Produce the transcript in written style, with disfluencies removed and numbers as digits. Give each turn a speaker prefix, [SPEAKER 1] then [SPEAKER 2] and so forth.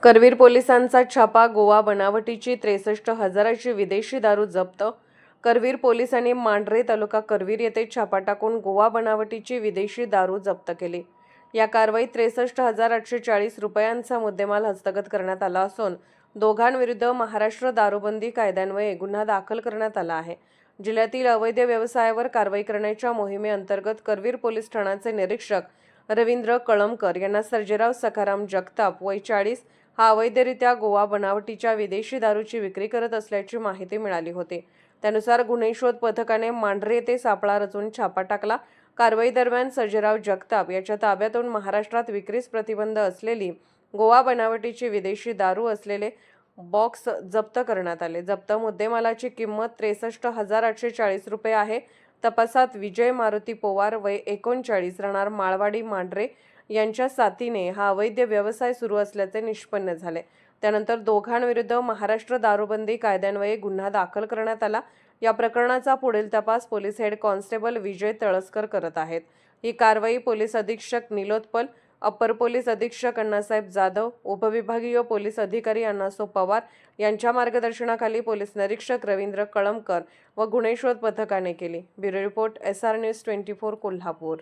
[SPEAKER 1] करवीर पोलिसांचा छापा, गोवा बनावटीची 63,000ची विदेशी दारू जप्त. करवीर पोलिसांनी मांढरे तालुका करवीर येथे छापा टाकून गोवा बनावटीची विदेशी दारू जप्त केली. या कारवाईत 63,840 रुपयांचा मुद्देमाल हस्तगत करण्यात आला असून दोघांविरुद्ध महाराष्ट्र दारूबंदी कायद्यान्वये गुन्हा दाखल करण्यात आला आहे. जिल्ह्यातील अवैध व्यवसायावर कारवाई करण्याच्या मोहिमेअंतर्गत करवीर पोलीस ठाण्याचे निरीक्षक रवींद्र कळमकर यांना सर्जेराव सखाराम जगताप वय 40 हा अवैधरित्या गोवा बनावटीच्या विदेशी दारूची विक्री करत असल्याची माहिती मिळाली होती. त्यानुसार गुन्हे शोध पथकाने मांढरे येथे सापळा रचून छापा टाकला. कारवाई दरम्यान सर्जेराव जगताप याच्या ताब्यातून महाराष्ट्रात विक्रीस प्रतिबंध असलेली गोवा बनावटीची विदेशी दारू असलेले बॉक्स जप्त करण्यात आले. जप्त मुद्देमालाची किंमत 63,840 रुपये आहे. तपासात विजय मारुती पोवार वय 39 राहणार माळवाडी मांढरे यांच्या साथीने हा अवैध व्यवसाय सुरू असल्याचे निष्पन्न झाले. त्यानंतर दोघांविरुद्ध महाराष्ट्र दारूबंदी कायद्यान्वये गुन्हा दाखल करण्यात आला. या प्रकरणाचा पुढील तपास पोलीस हेड कॉन्स्टेबल विजय तळसकर करत आहेत. ही कारवाई पोलीस अधीक्षक निलोत्पल, अप्पर पोलीस अधीक्षक अण्णासाहेब जाधव, उपविभागीय पोलीस अधिकारी अण्णासो पवार यांच्या मार्गदर्शनाखाली पोलीस निरीक्षक रवींद्र कळमकर व गुन्हे शोध पथकाने केली. Bureau report SR news 24 Kolhapur.